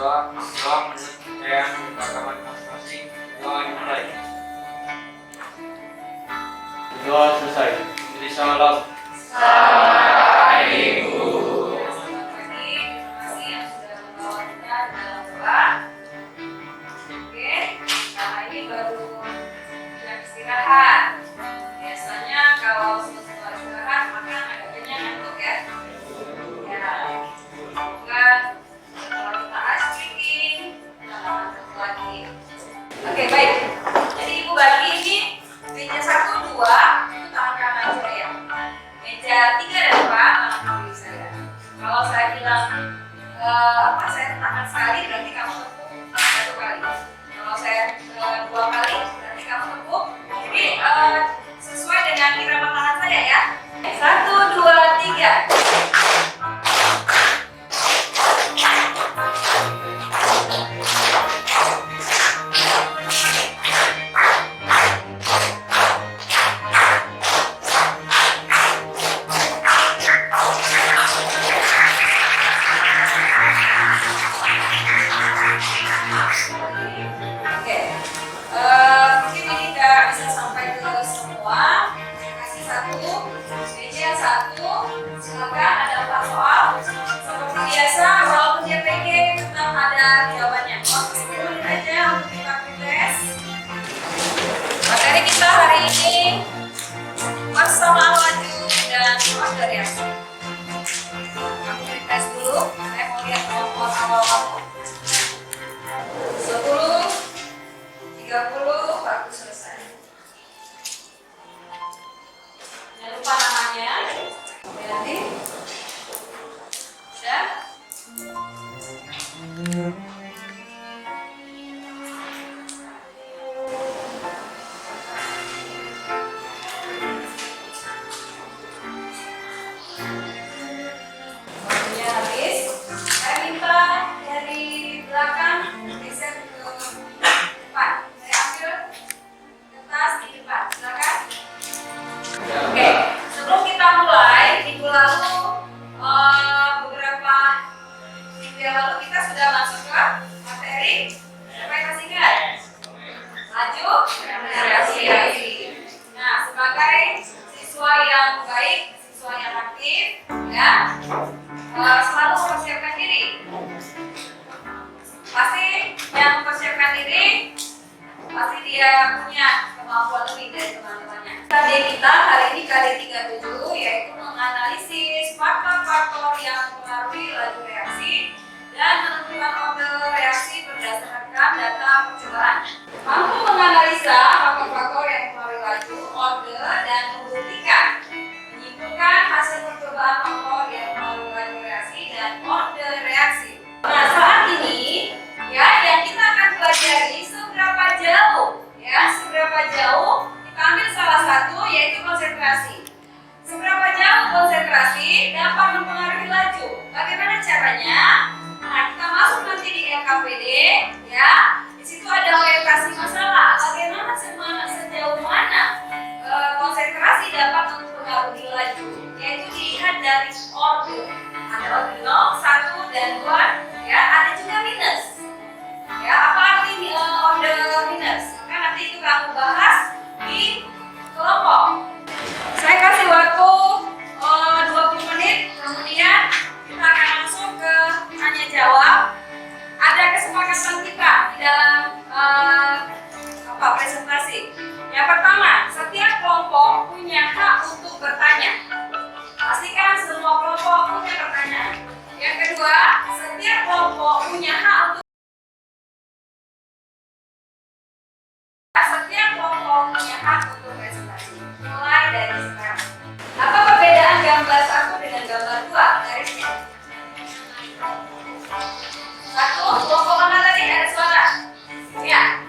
Doa menurut yang rekaman masing-masing. Doa dimulai. Doa selesai. Jadi salam. Istirahat. Biasanya kalau setelah istirahat makan agak kenyang ngantuk ya. Ya, bukan setelah kita ice breaking, kita ngantuk lagi. Oke, baik. Jadi ibu bagi ini meja 1, 2 itu tangan kanan saya. Meja 3 dan 4 tangan kiri saya. Kalau saya bilang saya tangan sekali berarti kamu tepuk 1 kali. Kalau saya 2 kali berarti kamu tepuk. Jadi sesuai dengan irama tangan saya ya. 1, 2, 3. Mungkin ini tidak bisa sampai ke semua. Kasih 1, meja 1. Silakan ada 4 soal. Seperti biasa, walaupun dia pendek tetap ada jawabannya. Waktu 10 menit aja untuk kita tes. Materi kita hari ini persamaan laju dan order reaksi. Kamu tes dulu. Saya mau lihat nomor awal kamu. 10, 30 baru selesai. Jangan lupa namanya. Nanti sudah. Waktunya habis. Saya minta dari belakang geser ke depan. Saya ambil kertas di depan. Silakan. Oke, sebelum kita mulai, minggu lalu beberapa minggu yang lalu kita sudah masuk ke materi. Siapa yang masih ingat? Laju reaksi. Nah, sebagai siswa yang baik, siswa yang aktif, ya, selalu mempersiapkan diri. Pasti yang mempersiapkan diri, pasti dia punya kemampuan lebih dari teman-temannya. KD kita hari ini KD 37 yaitu menganalisis faktor-faktor yang mempengaruhi laju reaksi dan menentukan order reaksi berdasarkan data percobaan. Mampu menganalisa faktor-faktor yang mempengaruhi laju, order, dan membuktikan menyimpulkan hasil percobaan faktor yang mempengaruhi laju reaksi dan order reaksi. Nah, saat ini ya yang kita akan pelajari seberapa jauh kita ambil salah satu yaitu konsentrasi. Seberapa jauh konsentrasi dapat mempengaruhi laju. Bagaimana caranya? Nah, kita masuk nanti di LKPD ya. Di situ ada orientasi masalah. Bagaimana sejauh mana konsentrasi dapat mempengaruhi laju. Yaitu dilihat dari order. Ada order 0, 1 dan 2 ya, ada juga minus. Ya, apa arti order minus? Kan nanti itu kamu bahas di kelompok. Saya kasih waktu 20 menit, kemudian kita akan masuk ke tanya jawab. Ada kesepakatan kita di dalam presentasi. Yang pertama, setiap kelompok punya hak untuk bertanya. Pastikan semua kelompok punya pertanyaan. Yang kedua, setiap kelompok punya hak untuk presentasi. Mulai dari sekarang. Apa perbedaan gambar 1 dengan gambar 2? Garisnya. 1, kelompok mana tadi? Ada suara? Ya.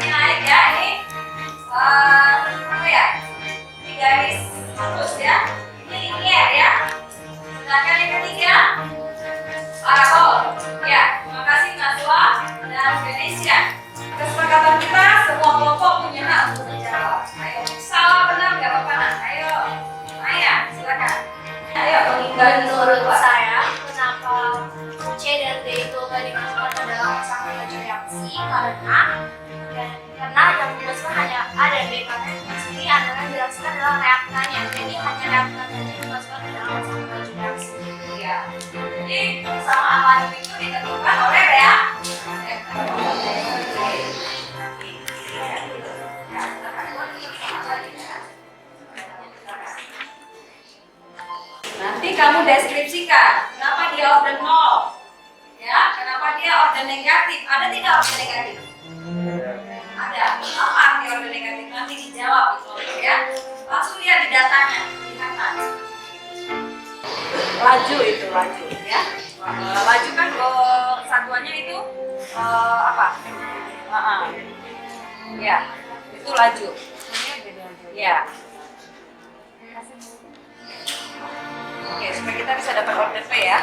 Naik ya ini. Apa ya? Ini garis dihasilkan adalah reaktannya. Jadi hanya reaktan saja yang dimasukkan ke dalam satu laju reaksi. Ya. Jadi persamaan laju itu ditentukan oleh reaktan. Nanti kamu deskripsikan kenapa dia order 0, ya, kenapa dia order negatif. Ada tidak order negatif? Ada. Apa arti order negatif? Nanti dijawab itu, ya. Langsung lihat di datanya, lihat aja. Laju itu laju, ya. Laju kan satuannya itu apa? Ya, itu laju. Ya. Oke, supaya kita bisa dapat order P ya.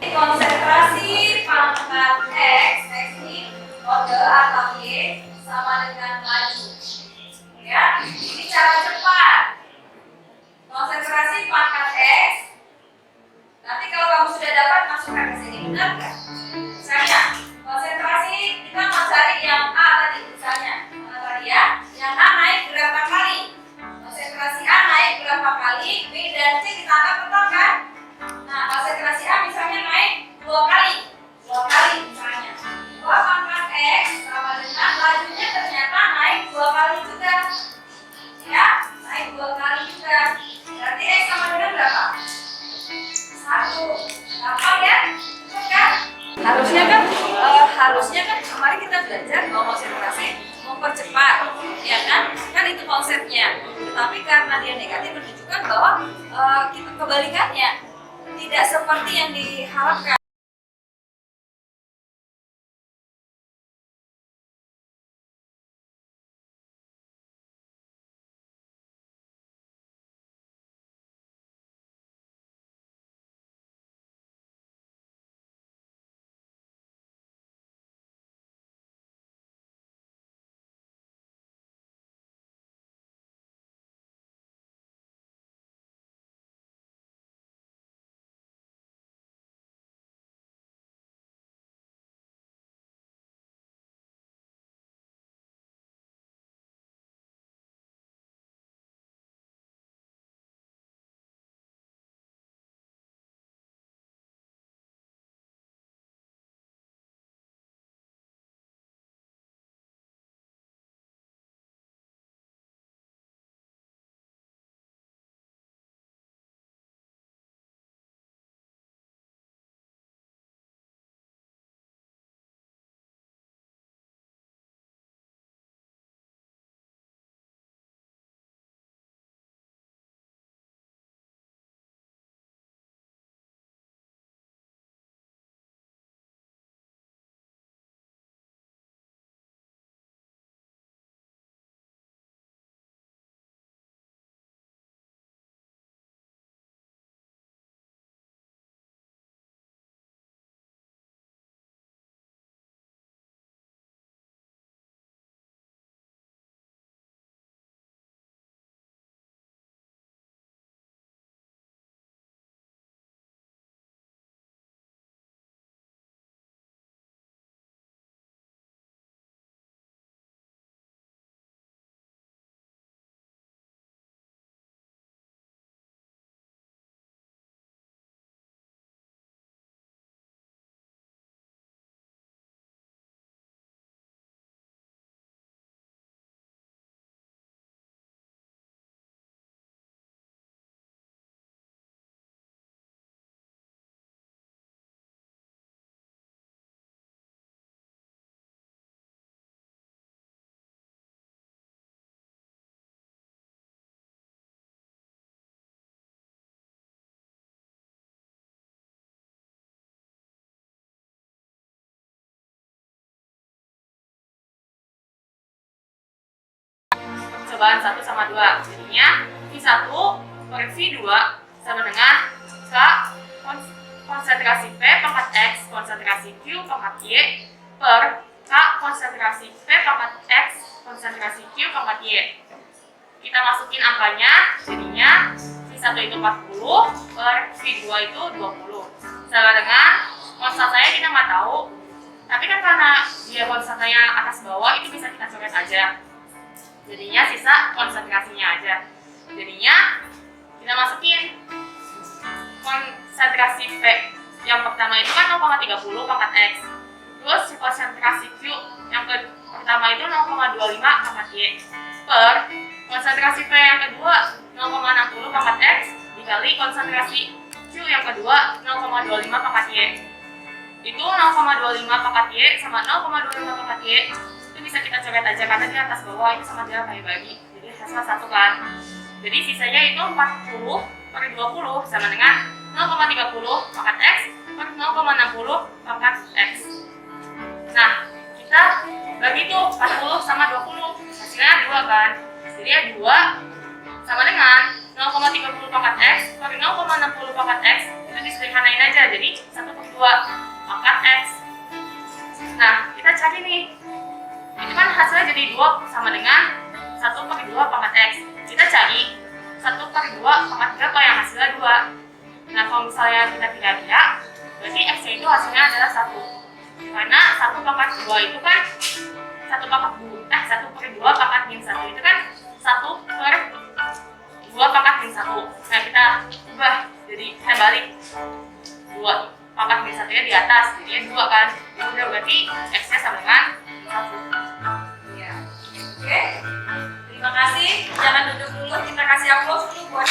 Konsentrasi pangkat X ini order atau Y sama dengan laju. Ya, ini cara cepat. Konsentrasi pangkat X. Nanti kalau kamu sudah dapat masukkan ke sini, benar nggak? Misalnya, konsentrasi kita mau cari yang A tadi, misalnya, tadi ya, yang A naik berapa kali? Konsentrasi A naik berapa kali? B dan C ditangkap betul kan? Nah, konsentrasi A misalnya naik 2 kali misalnya. 2 pangkat X sama dengan lajunya ternyata naik 2 kali juga. Ya, naik 2 kali juga. Berarti X sama dengan berapa? 1. Gampang ya? Betul kan? Harusnya kan kemarin kita belajar bahwa konsentrasi mempercepat, ya kan? Kan itu konsepnya. Tetapi karena dia negatif menunjukkan bahwa kita kebalikannya, tidak seperti yang diharapkan. Percobaan 1 sama 2. Jadinya V1 per V2 sama dengan K konsentrasi P pangkat X konsentrasi Q pangkat Y per K konsentrasi P pangkat X konsentrasi Q pangkat Y. Kita masukin angkanya, jadinya V1 itu 40 per V2 itu 20. Sama dengan konstantanya kita nggak tahu, tapi kan karena dia konstantanya atas bawah itu bisa kita coret aja. Jadinya sisa konsentrasinya aja. Jadinya kita masukin konsentrasi P yang pertama itu kan 0,30 pangkat X. Terus konsentrasi Q yang pertama itu 0,25 pangkat Y per konsentrasi P yang kedua 0,60 pangkat X dikali konsentrasi Q yang kedua 0,25 pangkat Y. Itu 0,25 pangkat Y sama 0,25 pangkat Y itu bisa kita coret aja karena di atas bawah itu sama dia kayak bagi. Jadi hasilnya 1 kan. Jadi sisanya itu 40 per 20 sama dengan 0,30 pangkat X per 0,60 pangkat X. Nah, kita bagi tuh 40 sama 20, hasilnya 2 kan. Jadi ya 2 sama dengan 0,30 pangkat X per 0,60 pangkat X itu disederhanain aja, jadi 1 per 2 pangkat X. Nah, kita cari nih, itu kan hasilnya jadi 2 sama dengan 1 per 2 pangkat X. Kita cari 1 per 2 pangkat berapa yang hasilnya 2. Nah, kalau misalnya kita kira-kira, berarti X itu hasilnya adalah 1. Karena 1 pangkat 2 itu kan 1 per 2 pangkat min 1 itu kan 1 per 2 pangkat min 1. Nah, kita ubah, jadi kita balik 2 pangkat min 1 nya di atas, jadinya 2 kan. Ya udah, berarti X nya sama dengan 1. Ya. Oke. Terima kasih. Jangan duduk dulu, kita kasih aplaus dulu buat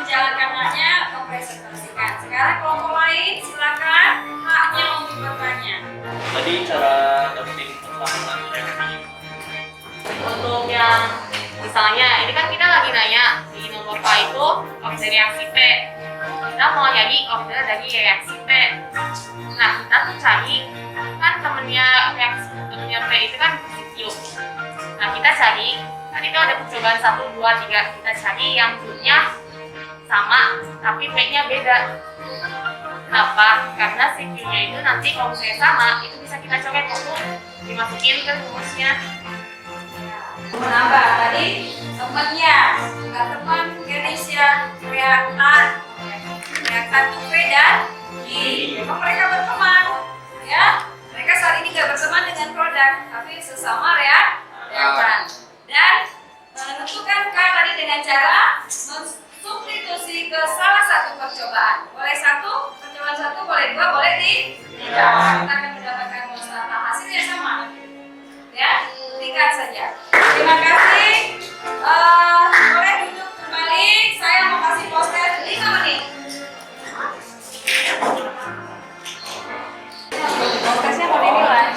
menjalankannya, mempresentasikan. Sekarang kelompok lain silakan haknya untuk bertanya. Tadi cara dapetin pertahanan reaksi. Untuk yang misalnya ini kan kita lagi nanya di nomor K itu order reaksi P. Kita mau nyari order dari reaksi P. Nah, kita tuh cari kan temennya P itu kan Q. Nah, kita cari kan itu ada percobaan 1, 2, 3. Kita cari yang Q-nya sama tapi P-nya beda. Kenapa? Karena si Q-nya itu nanti kalau misalnya sama itu bisa kita coret untuk dimasukin ke rumusnya. Menambah tadi temannya, nggak teman Indonesia reaktan tuh P dan I. Memang mereka berteman, ya. Mereka saat ini nggak berteman dengan produk, tapi sesama reaktan. Dan menentukan K tadi dengan cara substitusi ke salah satu percobaan. Boleh percobaan 1, boleh 2, boleh 3. Kita akan mendapatkan mustafa hasilnya sama. Ya, berikan saja. Terima kasih. Boleh duduk kembali. Saya mau kasih poster 5 menit. Posternya mau dinilai.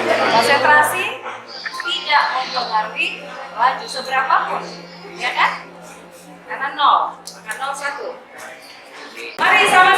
Konsentrasi tidak mempengaruhi laju seberapapun, ya kan? Karena 0, maka 0, 1. Mari sama